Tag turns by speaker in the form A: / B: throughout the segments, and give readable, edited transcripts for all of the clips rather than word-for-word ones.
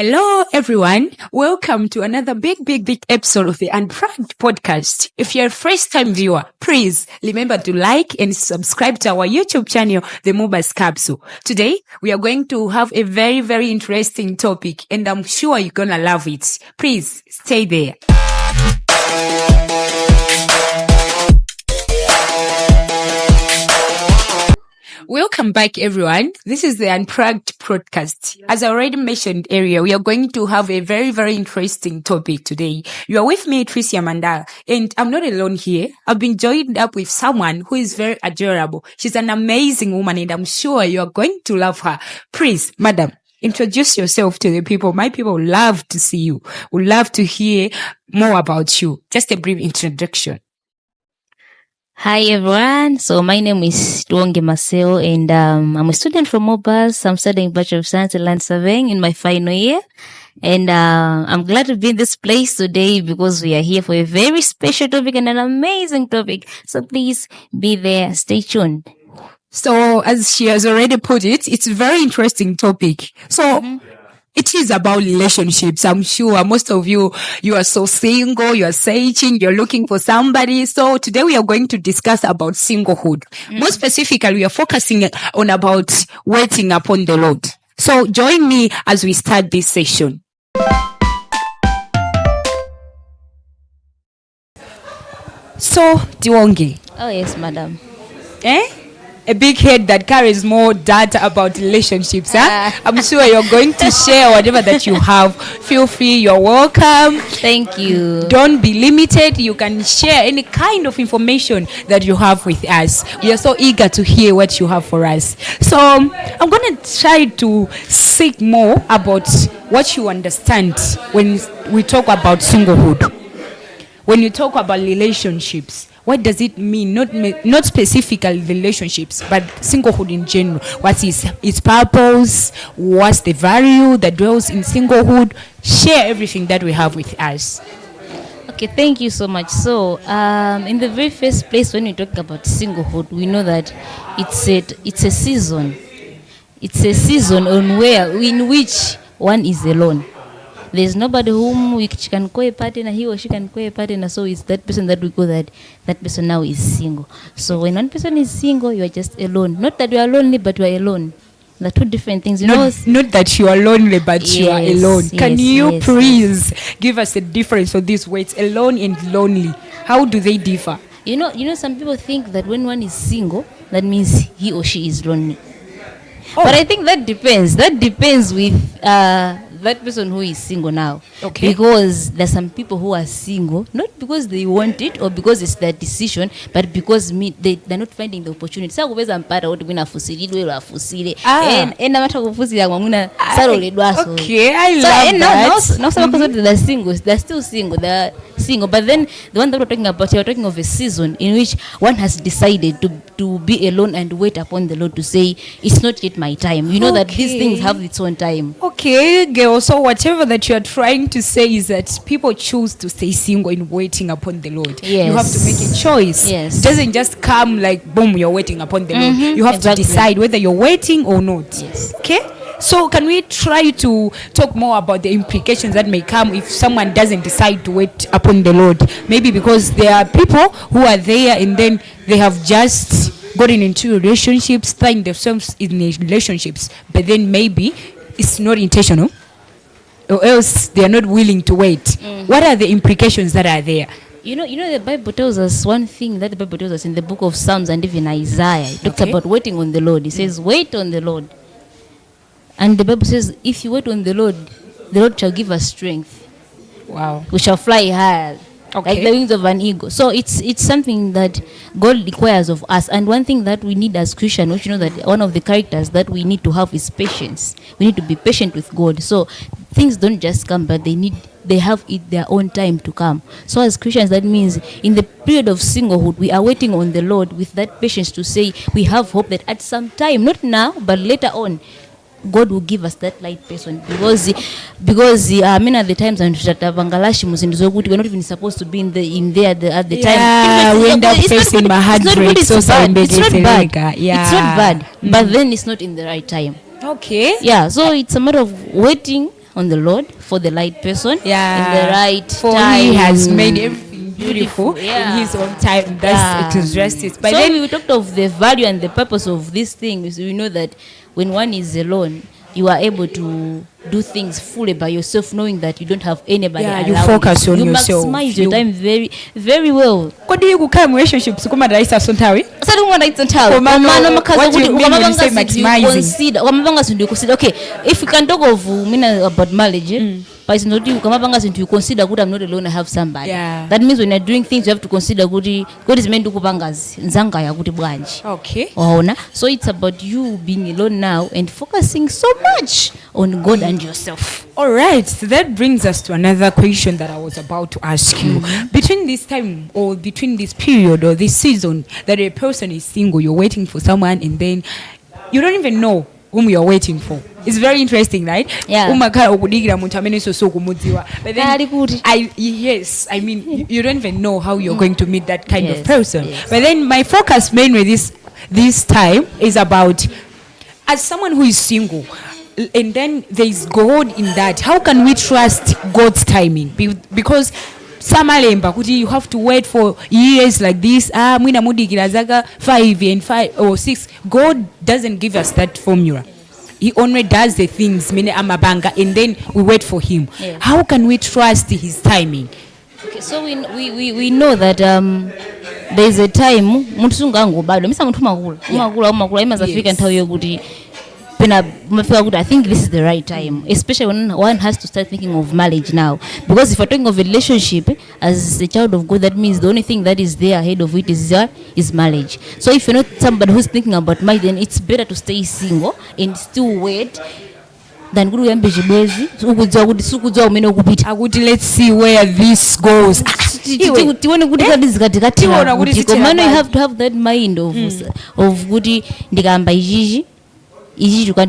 A: Hello, everyone. Welcome to another big episode of the Unplugged podcast. If you're a first-time viewer, please remember to like and subscribe to our YouTube channel, The Mobus Capsule. Today, we are going to have a very interesting topic, and I'm sure you're gonna love it. Please stay there. Welcome back, everyone. This is the Unplugged podcast. As I already mentioned earlier, we are going to have a very interesting topic today. You are with me, Tricea, and I'm not alone here. I've been joined up with someone who is very adorable. She's an amazing woman, and I'm sure you are going to love her. Please, madam, introduce yourself to the people. My people love to see you, would love to hear more about you. Just a brief introduction.
B: Hi everyone, so my name is Tionge Masewo and I'm a student from Mobus. I'm studying Bachelor of Science in Land Surveying in my final year, and I'm glad to be in this place today because we are here for a very special topic and an amazing topic. So please be there, stay tuned.
A: So as she has already put it, it's a very interesting topic. So it is about relationships. I'm sure most of you are so single, you are searching, you're looking for somebody. So today we are going to discuss about singlehood. More specifically, we are focusing on about waiting upon the Lord. So join me as we start this session. So, Tionge.
B: Oh yes, madam.
A: A big head that carries more data about relationships, huh? I'm sure you're going to share whatever that you have. Feel free, you're welcome.
B: Thank you.
A: Don't be limited. You can share any kind of information that you have with us. We are so eager to hear what you have for us. So I'm going to try to seek more about what you understand when we talk about singlehood. When you talk about relationships, what does it mean? Not specifically relationships, but singlehood in general. What is its purpose? What's the value that dwells in singlehood? Share everything that we have with us.
B: Okay, thank you so much. So, in the very first place, when we talk about singlehood, we know that it's a season. It's a season in which one is alone. There's nobody whom we can call a partner, he or she can call a partner, so it's that person that we call that person now is single. So when one person is single, you are just alone. Not that you are lonely, but you are alone. They're two different things.
A: Not that you are lonely, but you are alone. Can you please give us a difference for these words, alone and lonely? How do they differ?
B: You know, some people think that when one is single, that means he or she is lonely. But I think that depends. That depends with that person who is single now.
A: Okay.
B: Because there's some people who are single, not because they want it or because it's their decision, but because they're not finding the opportunity. So okay, I love that. They're single. They're still single. They're single. But then the one that we're talking about, you're talking of a season in which one has decided to be alone and wait upon the Lord to say, it's not yet my time. You know that these things have its own time.
A: Okay, girl. So whatever that you are trying to say is that people choose to stay single in waiting upon the Lord.
B: Yes.
A: You have to make a choice.
B: Yes.
A: It doesn't just come like, boom, you're waiting upon the Lord. You have to decide whether you're waiting or not.
B: Yes.
A: Okay? So can we try to talk more about the implications that may come if someone doesn't decide to wait upon the Lord? Maybe because there are people who are there and then they have just gotten into relationships, find themselves in relationships, but then maybe it's not intentional, or else they are not willing to wait. What are the implications that are there?
B: You know, the Bible tells us one thing that the Bible tells us in the book of Psalms and even Isaiah. It talks about waiting on the Lord. It says, wait on the Lord. And the Bible says, if you wait on the Lord shall give us strength.
A: Wow.
B: We shall fly high. Okay. Like the wings of an eagle. So it's something that God requires of us. And one thing that we need as Christians, which you know that one of the characters that we need to have is patience. We need to be patient with God. So things don't just come, but they have their own time to come. So as Christians, that means in the period of singlehood, we are waiting on the Lord with that patience to say we have hope that at some time, not now, but later on, God will give us that light person because many of the times and we're not even supposed to be in there at the time.
A: We end up facing my heartbreak.
B: It's not bad, but then it's not in the right time.
A: Okay.
B: Yeah, so it's a matter of waiting on the Lord for the right person in the right
A: for
B: time.
A: He has made everything beautiful in His own time. That's it is justice. But
B: so
A: then
B: we talked of the value and the purpose of these things. We know that when one is alone, you are able to do things fully by yourself, knowing that you don't have anybody around
A: you focus on yourself.
B: You maximize your time very, very well.
A: What do you come relationships kuma daisa sontawi?
B: What
A: do you mean when you say maximizing?
B: Okay, if we can talk of about marriage, but it's not you consider good. I'm not alone. I have somebody. That means when you're doing things, you have to consider good. God is meant to nzanga ya good branch.
A: Okay.
B: So it's about you being alone now and focusing so much on God and yourself.
A: All right. So that brings us to another question that I was about to ask you. Between this time or between this period or this season that a person is single, you're waiting for someone, and then you don't even know whom you're waiting for. It's very interesting, right?
B: Yeah.
A: But then I mean, you don't even know how you're going to meet that kind of person. But then my focus mainly this time is about, as someone who is single, and then there is God in that, how can we trust God's timing? Because samalemba kuti you have to wait for years like this, mwina mudikira zaka 5 or 6. God doesn't give us that formula. He only does the things mine amabanga, and then we wait for Him. How can we trust His timing?
B: Okay, so we know that there is a time muntu sungango bado misa muntu makula imazafika nthawi yokuti I think this is the right time, especially when one has to start thinking of marriage now. Because if we're talking of a relationship as a child of God, that means the only thing that is there ahead of it is marriage. So if you're not somebody who's thinking about marriage, then it's better to stay single and still wait than let's
A: see where this goes.
B: You have to have that mind of goody ndigamba ijiji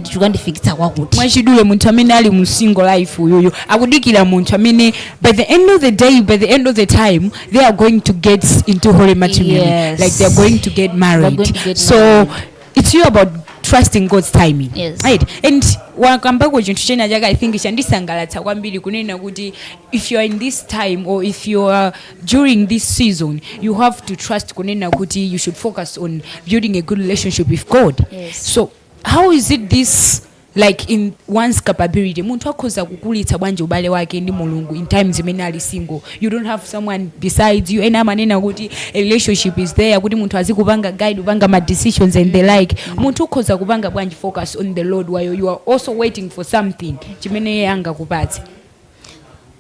B: tukandifikitsa kwakuti
A: mwachidule muntu amene ali mu single life uyoyo akudikira muntu amene by the end of the day, by the end of the time, they are going to get into holy matrimony. Like they are going to get married. So it's you about trusting God's timing. Right? And wakambako chintu chena chaka I think chandisangalatsa kwambiri kunena kuti if you are in this time or if you are during this season, you have to trust kunena kuti you should focus on building a good relationship with God. So how is it this, like, in one's capability muntu akhoza kukulitsa bwanje ubale wake ndi Mulungu in times zimene ali single? You don't have someone besides you. Ena manena kuti a relationship is there kuti muntu azikupanga guide upanga ma decisions and the like. Muntu ukhoza kupanga bwanje focus on the Lord while you are also waiting for something chimene yanga kupatse?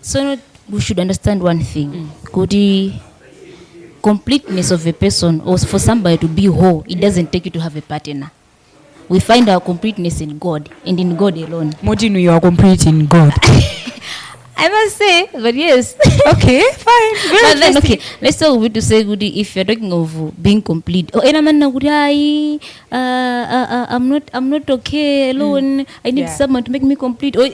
B: So we should understand one thing. Kuti completeness of a person, or for somebody to be whole, it doesn't take you to have a partner. We find our completeness in God and in God alone. Modinu, you are complete in God. I must say, but yes. Okay, fine. But then, okay, let's talk a bit to say, Goody, if you're talking of being complete. Oh, I'm not okay alone. I need someone to make me complete. Oh,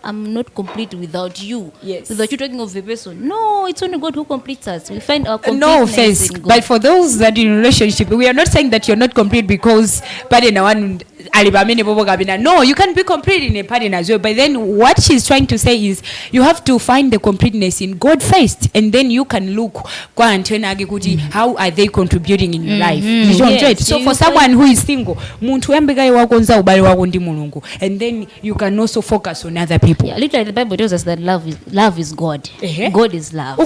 B: I'm not complete without you. Without you talking of a person. No, it's only God who completes us. We find our completeness
A: no offense, in God. But for those that in relationship, we are not saying that you're not complete because no, you can be complete in a partner as well. But then what she's trying to say is you have to find the completeness in God first, and then you can look how are they contributing in your life. So for someone who is single, and then you can also focus on other people.
B: Literally the Bible tells us that love is God. God is love.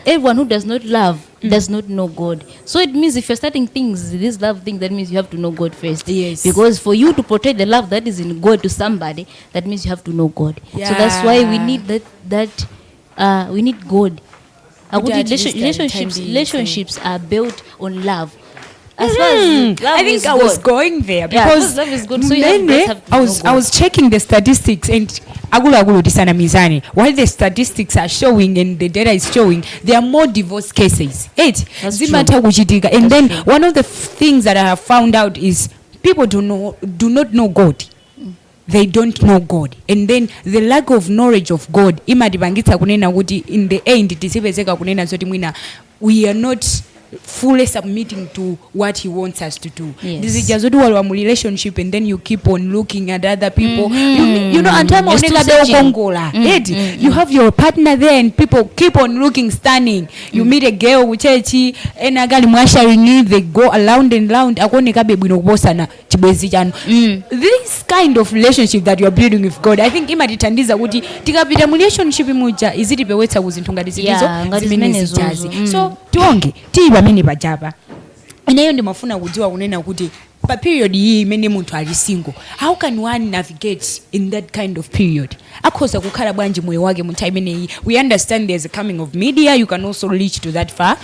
B: Everyone who does not love does not know God. So it means if you're starting this love thing, that means you have to know God first. Because for you to portray the love that is in God to somebody, that means you have to know God. So that's why we need that we need God. Relationships are built on love. As far as love, I think I was
A: going there because
B: love is good. So
A: I was checking the statistics, and while the statistics are showing and the data is showing, there are more divorce cases. And then one of the things that I have found out is people do not know God. They don't know God, and then the lack of knowledge of God in the end we are not fully submitting to what he wants us to do.
B: Yes.
A: This is just what we are in relationship, and then you keep on looking at other people. You know, and time you have your partner there, and people keep on looking stunning. You meet a girl which and they go around and round. This kind of relationship that you are building with God, I think imatitandiza kuti tikapita mu relationship muja izitipewetsa kuzinthu ngati zimene zichazi. So tionge tili pamene pajapa. Ineyo ndimafuna kudziwa kunena kuti pa period iyi imene munthu ali single, how can one navigate in that kind of period? Akhoza kukhala bwanji moyo wake mu time ineyi? We understand there's a coming of media, you can also reach to that far.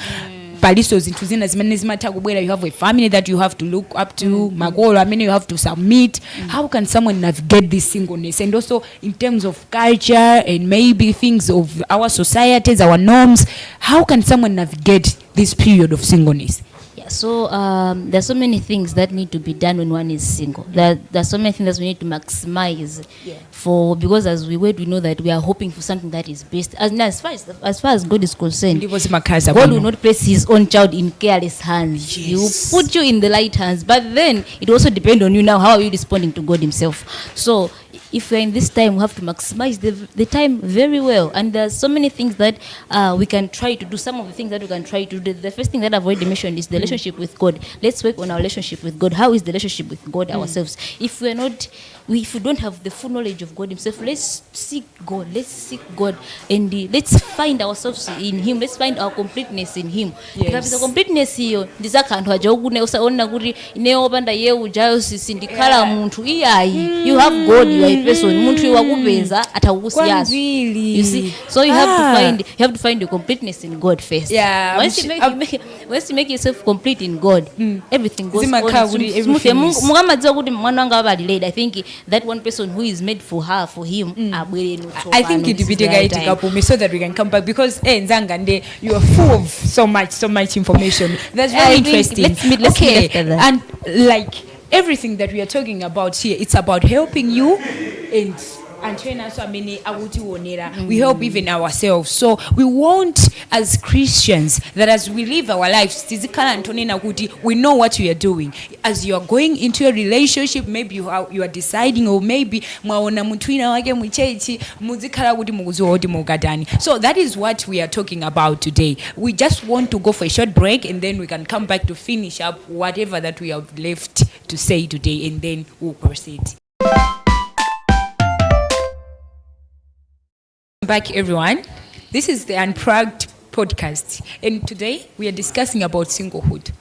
A: Paliso zinthu zina zimene zimatha kubwera, you have a family that you have to look up to, magolo amene you have to submit. How can someone navigate this singleness? And also in terms of culture and maybe things of our societies, our norms, how can someone navigate this period of singleness?
B: So there's so many things that need to be done when one is single. There's so many things that we need to maximize for, because as we wait, we know that we are hoping for something that is best. As far as God is concerned, God will not place his own child in careless hands. He will put you in the right hands. But then it also depends on you now. How are you responding to God himself? So if we're in this time, we have to maximize the time very well. And there's so many things that we can try to do. Some of the things that we can try to do. The first thing that I've already mentioned is the relationship with God. Let's work on our relationship with God. How is the relationship with God ourselves? If we don't have the full knowledge of God himself, let's seek God. Let's seek God, and let's find ourselves in him. Let's find our completeness in him. Because the completeness here, ndizakanthu ajaukune usaona kuti ineopanda yeu jayo sindikhala munthu iyayi. You have God, you are a person. Munthu wakupeza atakukusiyasa. You see, so you have to find your completeness in God first.
A: Yeah.
B: Once you make yourself complete in God, everything goes on smoothly. Mukamadziwa kuti mwana wanga abalileda. I think that one person who is made for her, for him,
A: I think it would be so that we can come back, because Nzanga, you are full of so much information. That's very interesting.
B: Let's meet after that.
A: And like everything that we are talking about here, it's about helping you and train us. We help even ourselves. So we want, as Christians, that as we live our lives, we know what we are doing. As you are going into a relationship, maybe you are deciding, or maybe so that is what we are talking about today. We just want to go for a short break, and then we can come back to finish up whatever that we have left to say today, and then we'll proceed. Back, everyone. This is the Unplugged podcast, and today we are discussing about singlehood.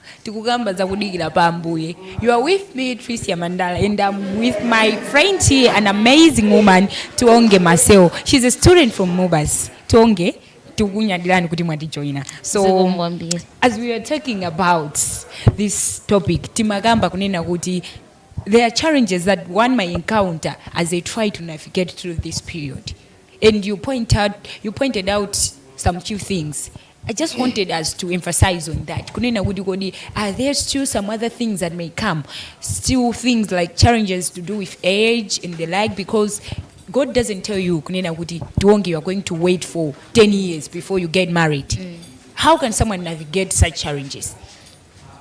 A: You are with me, Tricea Mandala, and I'm with my friend here, an amazing woman, Tionge Masewo. She's a student from Mobas. Tionge, so as we are talking about this topic, there are challenges that one might encounter as they try to navigate through this period. And you pointed out some few things. I just wanted us to emphasize on that. Are there still some other things that may come? Still things like challenges to do with age and the like, because God doesn't tell you, you are going to wait for 10 years before you get married. How can someone navigate such challenges?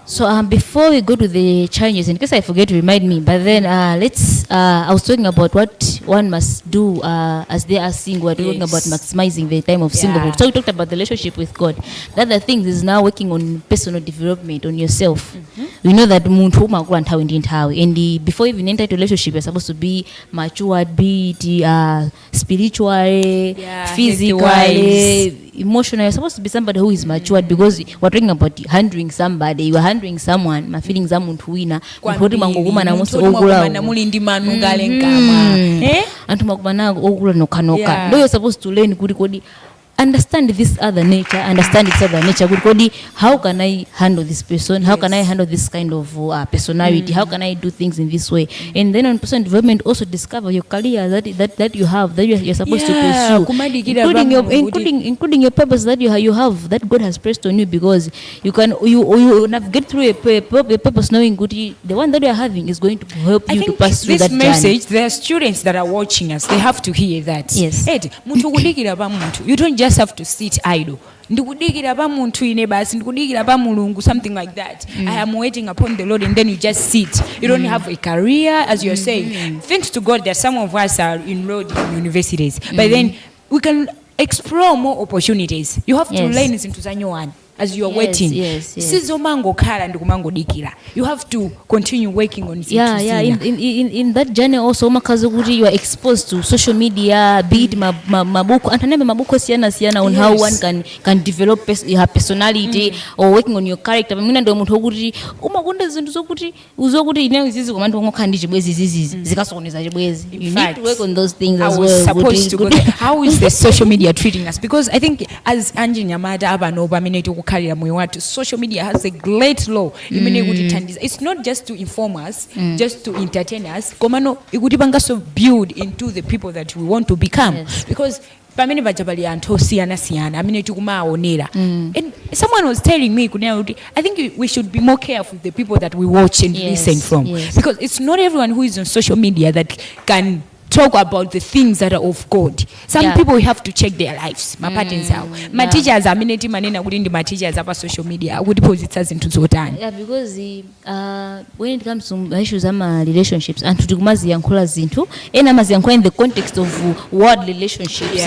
B: So before we go to the challenges, in case I forget to remind me, but then I was talking about what one must do as they are single. We're talking about maximizing the time of singlehood. So we talked about the relationship with God. The other thing is now working on personal development, on yourself. We know that and before even enter into a relationship, you're supposed to be matured, be it spiritually, physically, emotional. You're supposed to be somebody who is matured, because we're talking about handling somebody. You are handling someone. My feelings are muntu wina. No, you're supposed to learn good. Understand this other nature, how can I handle this person? How can I handle this kind of personality? How can I do things in this way? And then on personal development, also discover your career that you have, that you're supposed to pursue, including your purpose that you have, that God has placed on you, because you navigate through a purpose knowing good, the one that you're having is going to help you to pass through that journey.
A: This message, there are students that are watching us, they have to hear that.
B: Yes.
A: You don't just have to sit idle. Ndikudikira pa muntu ine basi, ndikudikira pa mulungu, something like that. I am waiting upon the Lord, and then you just sit. You don't have a career, as you're saying. Thanks to God that some of us are enrolled in universities, but then we can explore more opportunities. You have to learn into Zanyoan as you're waiting. Sizomango kala ndikumangodikira. You have to continue working on it.
B: In that journey also makazuguti you are exposed to social media, be it mabuku, antaneme mabuku siana on how one can develop her personality or working on your character. Mina ndo muntu okuti umakunda zintu zokuti uzokuti ine izizi komantu ngokandi chibwezi zizi zikasokoneza chibwezi. You need to work on those things as well.
A: Supposed to go. How is the social media treating us? Because I think as Angie Nyamata abano baminate kukarira moyo watu, social media has a great law. It's not just to inform us, just to entertain us. Komano ikutipanga so build into the people that we want to become. Because pamene bajabali anto siana amene tikumaonera. And someone was telling me I think we should be more careful with the people that we watch and listen from, because it's not everyone who is on social media that can talk about the things that are of God. Some people have to check their lives. My patterns out. My teachers are minute manena kudindi my teachers apa social media. Would deposit us into zotani.
B: Yeah, because when it comes to issues of relationships and to mazi yankola zintu, mazi yankola in the context of world relationships,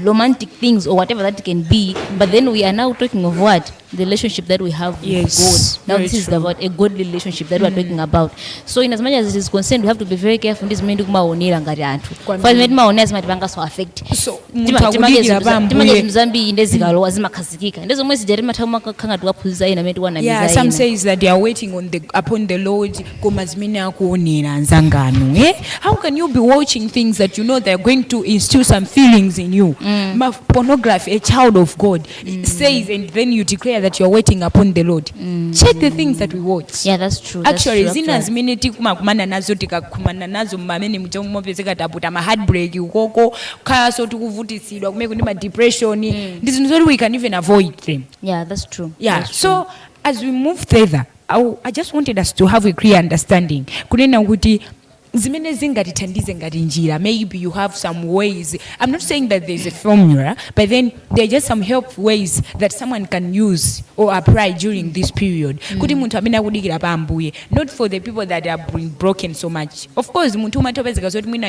B: romantic things or whatever that can be. But then we are now talking of what? The relationship that we have with God. Now this is about a good relationship that we are talking about. So in as much as it is concerned, we have to be very careful. This means kumaonera ngati anthu. For me maonera matipanga so affect.
A: So timagedira
B: bambuye mzambi indezikalo zimakhazikika. Ndezo mwezi jari mathauma khanga tukaphunza ina metu wana design.
A: Yeah, some says that they are waiting upon the Lord koma zimene akuonera nzangano. How can you be watching things that you know they are going to instill some feelings in you? Pornography, a child of God says, and then you declare that you're waiting upon the Lord. Check the things that we watch.
B: Yeah, that's true.
A: Actually, zina zimene tikumakumana nazo tikakumana nazo mamene mupezeka taputa ma heartbreak ukoko kaya so tikuvutisidwa kumene ndi ma depression ndizo zoti we can even avoid them.
B: Yeah, that's true.
A: Yeah, that's so true. As we move further, I just wanted us to have a clear understanding kunena kuti zimene zingatithandize ngati njira. Maybe you have some ways. I'm not saying that there's a formula, but then there are just some help ways that someone can use or apply during this period. Kuti muntu amene akudikira pa ambuye, not for the people that are broken so much. Of course muntu umatopezeka zoti mwina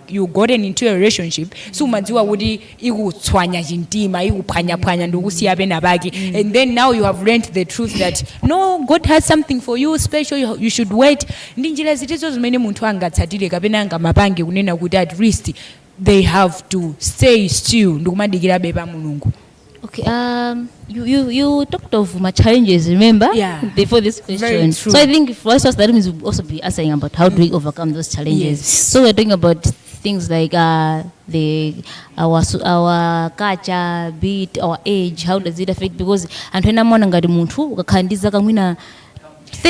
A: you gotten into a relationship so umadziwa kuti ikutswanya chintima ikuphwanya ndikusiya pena pake, and then now you have learned the truth that no, God has something for you special, you should wait. Ndi njira zitizo zimene muntu angatsatire kapena ngamapange kunena kuti at least they have to stay still ndikumadikira beba mulungu.
B: Okay, you talked of my challenges, remember?
A: Yeah.
B: Before this question. So I think for us that means we'll also be asking about how do we overcome those challenges.
A: Yes.
B: So we're talking about things like our culture, be it our age, how does it affect? Because antwena mwana ngati muntu ukakhandiza kamwina
A: I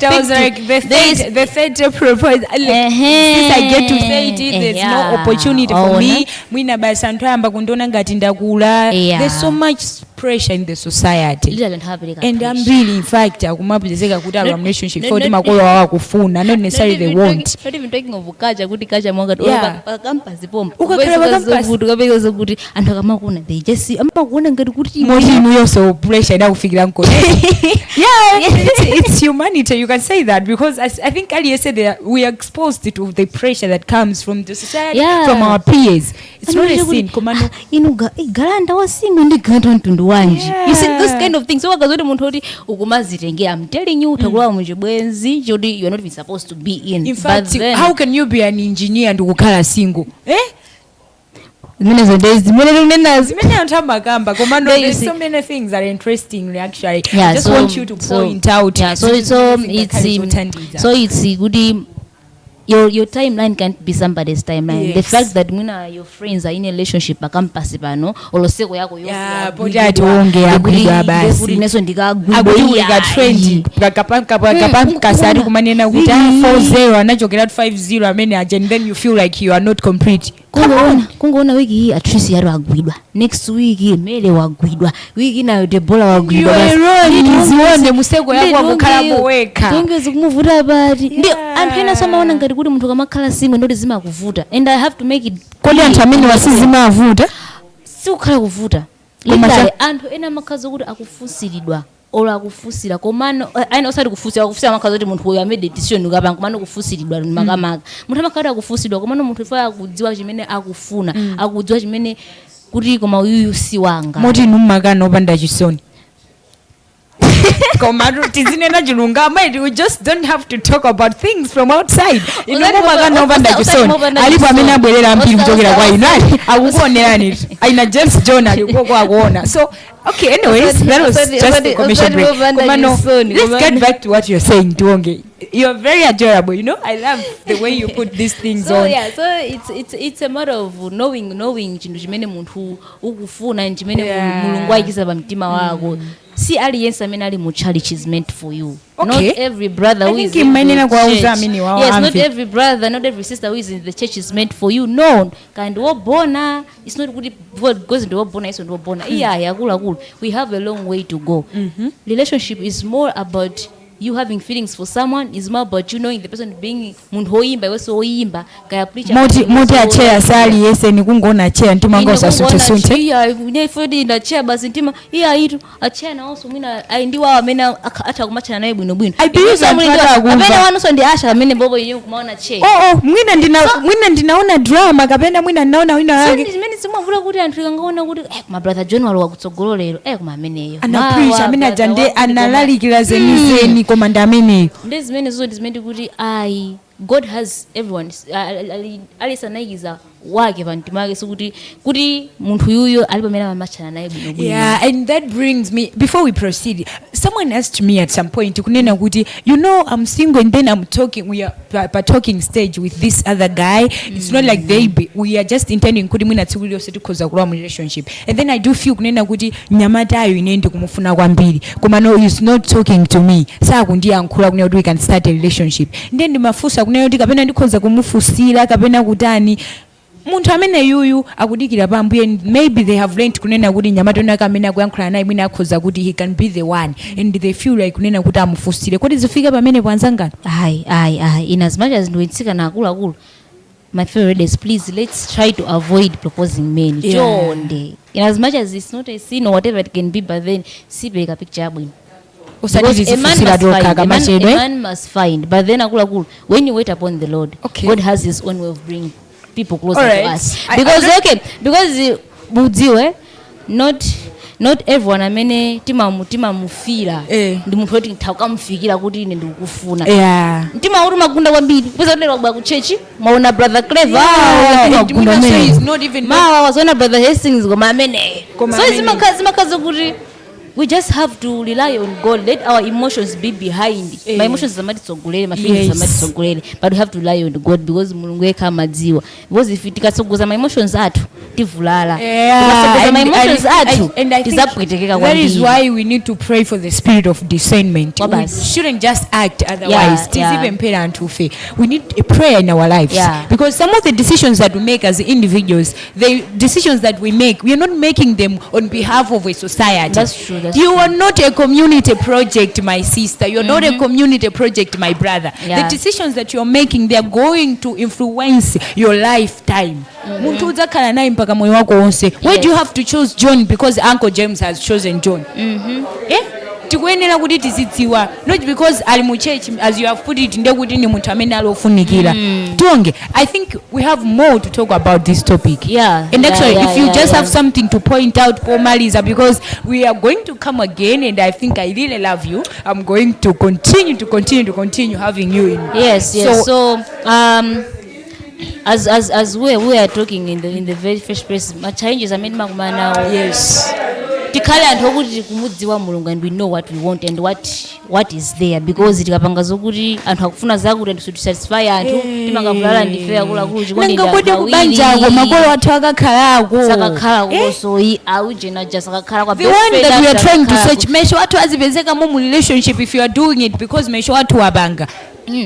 A: was like the third proposal. Since I get to 30, there's no opportunity for me. Mwina basi anthu ayamba kundona ngati ndakula. There's so much pressure in the society. And I'm really, in fact, akumapezeka kuti our relationship for makolo awa kufuna, not necessarily they want.
B: Not even talking of kaja kuti kaja mwanga campus pompo.
A: Ukakhala campus
B: anthu akamakuna they just see amakuona ngati kuti
A: moyo so pressure ndakufikira mkono. Yeah. It's humanity, you can say that, because I think earlier said that we are exposed to the pressure that comes from the society, from our peers. It's not a sin. Komano
B: inuga galanda wasingo ndi ganda ntundu wanje. You see this kind of thing. So wakazoti muntu oti ukumazitengera, I'm telling you utakuwa mujibwenzi jodi you are not even supposed to be in.
A: In fact, then, how can you be an engineer and ukukhala single?
B: There's so
A: many things that are interesting actually. I just want you to point out.
B: So it's good. Your timeline can't be somebody's timeline. Yes. The fact that your friends are in a relationship campus pano oloseko yako yose
A: kasari kumanena kuti 40 anachokera 50 amene and then you feel like you are not complete.
B: Kungoona wiki hii Tricea yaro agwidwa, next week Mele wagwidwa, wiki na Debola wagwidwa.
A: Zione musego yako akukhala muweka
B: tongeze kumuvuta bati ndio anthu ena samaona ngati kuti munthu kamakhala single ndoti zimakuvuta, and I have to make it
A: kodi anthu amene wasizima avuta
B: sikukhala kuvuta lingale anthu ena amakhaza kuti akufusiridwa olo akufusira komano aina osati kufusira amakhaza kuti munthu uyo amade decision ukapanga komano kufusiridwa makamaka munthu amakhala akufusiridwa komano munthu ifa akudziwa chimene akufuna akudziwa chimene kuti koma uyu si wanga
A: moti numakana opanda chisoni tizinena chilungama we just don't have to talk about things from outside inomakana opanda chisoni alipo amene abwerera ambiri kuchokera kwa inu akukuonerani aina James John alikoko akuona so okay anyways that was just a commission break komano let's get back to what you're saying Tionge. You're very adorable, you know. I love the way you put these things
B: so,
A: on.
B: Yeah, so it's a matter of knowing chintu chimene munthu ukufuna chimene mulungu ayikisa pa mtima wako. Si aliyense amene ali mu church is meant for you.
A: Okay.
B: Not every brother who is in the church. Yes, not every brother, not every sister who is in the church is meant for you. No. Kandi wobona, it's not good what goes into wobona is wobona. Yeah, yakula. We have a long way to go. Relationship is more about you having feelings for someone, is more about you knowing the person being munhu hoimba weso hoimba kaya preacher
A: moti achea sali yese ni kungona achea ntima ngosa sunte
B: iya nefodi nda achea basi ntima iya itu achea na oso mwina aindiwa amena acha kumachana naye bwino
A: I believe
B: amena wanu so ndi asha amene bobo yeye kumaona che
A: mwina ndinaona drama kapenda mwina naona wina wake
B: so zimene simwavula kuti anthu kangaona kuti my brother John walo wakutsogolo lero kuma ameneyo
A: ana preacher amena jande analalikira zeni komanda ameneyo
B: ndezimene zo ndizimene kuti God has everyone alisanayiza wake pantimake sokuti kuti munthu yuyo alipo mena mamachana naye bwino.
A: Yeah, and that brings me before we proceed someone asked me at some point kunena kuti you know I'm single and then I'm talking we are talking stage with this other guy it's not like we are just intending kuti mwina tsikuliro setu koza kulowa mu relationship and then I do feel kunena kuti nyamata ayo inendi kumufuna kwambiri koma no he's not talking to me sa kundiyankhula kunena kuti we can start a relationship then ndimafusa kunena kuti kapena ndikhoza kumufusira kapena kutani munthu amene yuyu akudikira pambuye maybe they have learned kunena kuti nyamata onaka amene akuyankhula naye mwina akhoza kuti he can be the one and they feel like kunena kuti amufusire kuti zifike pamene panzangano
B: in as much as ndiwetsika na akulu my favorite is please let's try to avoid proposing men chonde in as much as it's not a sin or whatever it can be but then see a picture abwino a man must find but then akulu when you wait upon the Lord God has his own way of bringing people closer to us because budziwe not everyone amene tima mufira ndi munthu oti nthawi mufikira kuti ine ndikufuna ntima uri magunda kwambiri pesa lero kwa ku church maona brother Clever
A: is not even
B: wazona brother Hastings ngoma amene so zimakazi kuti we just have to rely on God. Let our emotions be behind. My emotions are matitsogolele, my feelings are matitsogolele, but we have to rely on God because mulungu yekha amadziwa. Because if tikatsogoza my emotions athu tivulala. My emotions athu tizapwetekeka kwambiri.
A: That is why we need to pray for the spirit of discernment. We shouldn't just act otherwise. Even parent who fail. We need a prayer in our lives because some of the decisions that we make as individuals, the decisions that we make, we are not making them on behalf of a society.
B: That's true.
A: You are not a community project, my sister. You are not a community project, my brother. The decisions that you are making, they are going to influence your lifetime. Why do you have to choose John because Uncle James has chosen John? Not because alimu church as you have put it Tionge, I think we have more to talk about this topic. And actually if you just have something to point out, Marisa, because we are going to come again and I think I really love you. I'm going to continue having you in.
B: Yes. So as we are talking in the very first place, my challenges I made now.
A: Yes.
B: Tikale anthu okuti kumudziwa mulungu and we know what we want and what is there because tikapanga zokuti anthu akufuna zakuti and to satisfy anthu timangavulala ndife akulu chikondi
A: ngakode kubanjako makolo athu akakhalako
B: sakakhalako so aujena just akakhala kwa
A: the one that we are trying to search mesho watu azipezeka mu relationship if you are doing it because mesho watu wabanga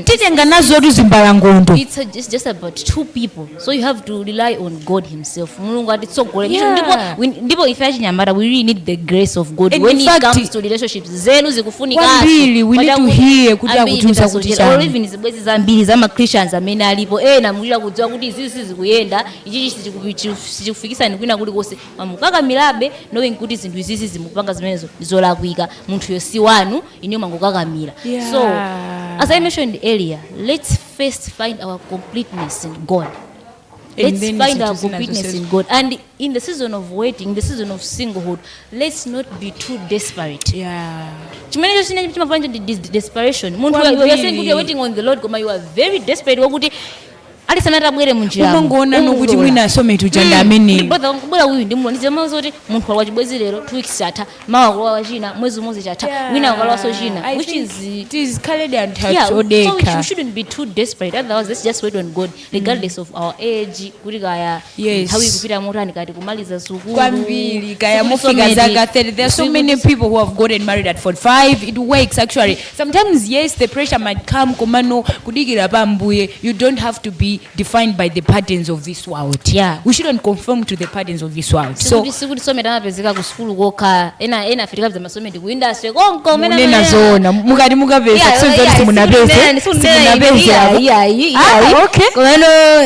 A: titenga nazo tuzimbala ngondo.
B: It's just about two people, so you have to rely on God himself. Mulungu atitsogole. Ndipo ife achinyamata we really need the grace of God. And when it comes to relationships zenu zikufunika
A: kwambiri we need to hear kuti akutunza kuti
B: or even zibwezi zambiri zama Christians amene alipo namulira kudziwa kuti izi zikuyenda ichi sichikufikisani kwina kuli kose mamukakamilabe knowing kuti zinthu izi zimupanga zimenezo zolakwika munthu yosi wanu inyo mangokakamira. So as I mentioned earlier, let's first find our completeness in God. Let's find our completeness in God. And in the season of waiting, the season of singlehood, let's not be too desperate. Desperation. You are saying you are waiting on the Lord, you are very desperate. alisanatambwere munjira
A: umongona nokuti mwina asome tujanda amene
B: bora uyu ndimuonize mazo kuti munthu wachibwezi lero 2 weeks chata mawa kwa wachina mwezi mmoja chata wina ngala waso china which is
A: it is colored and touch odeka
B: so we shouldn't be too desperate, otherwise let's just wait on God regardless of our age kuti kaya how we kupita motani kati kumaliza sukulu
A: kwambiri kaya mufika zaka 30. There are so many people who have gotten married at 45. It works actually. Sometimes yes, the pressure might come komano kudikira pambuye. You don't have to be defined by the patterns of this world. We shouldn't conform to the patterns of this world. So
B: sikuti somera mapezeka ku school koka ena Africa za masome ndi ku industry konko
A: mena zona mukati mukapeza kusenzera munapeza okay
B: komano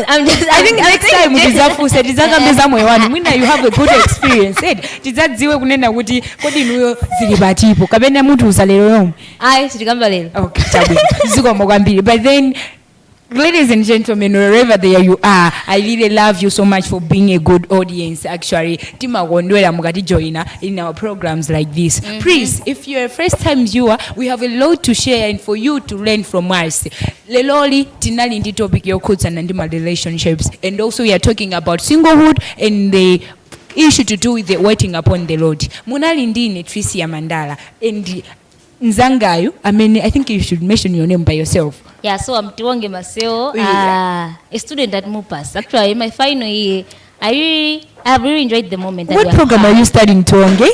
B: I think
A: next time mutizafuse tizakambeza moyo wanu mwina you have a good experience tizadziwe kunena kuti kodi nuyo zili patipo kapena munthu uzalero yomwe
B: sitikamba lero
A: okay tabwe zikomo kwambiri. But then ladies and gentlemen, wherever there you are, I really love you so much for being a good audience. Actually, Timagondwela mugati joina in our programs like this. Please, if you're a first-time viewer, we have a lot to share and for you to learn from us. Leloli tinali ndi topic yokuza nandima relationships, and also we are talking about singlehood and the issue to do with the waiting upon the Lord. Munali ndine Tricea Mandala and Nzangayo. I mean, I think you should mention your name by yourself.
B: Yeah, so I'm Tionge Masewo, a student at MUPAS. Actually, in my final year, I have really enjoyed the moment.
A: What program are you studying, Tionge?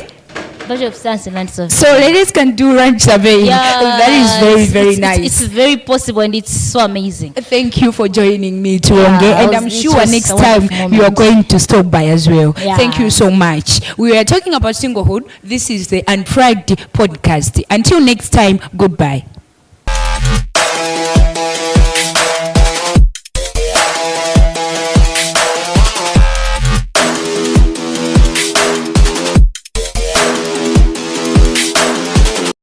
B: Bachelor of Science and Land Surveying.
A: So ladies can do ranch surveying. That is very, very nice.
B: It's very possible and it's so amazing.
A: Thank you for joining me, Tionge, and I'm sure next time you are going to stop by as well. Thank you so much. We are talking about singlehood. This is the Unplugged podcast. Until next time, goodbye.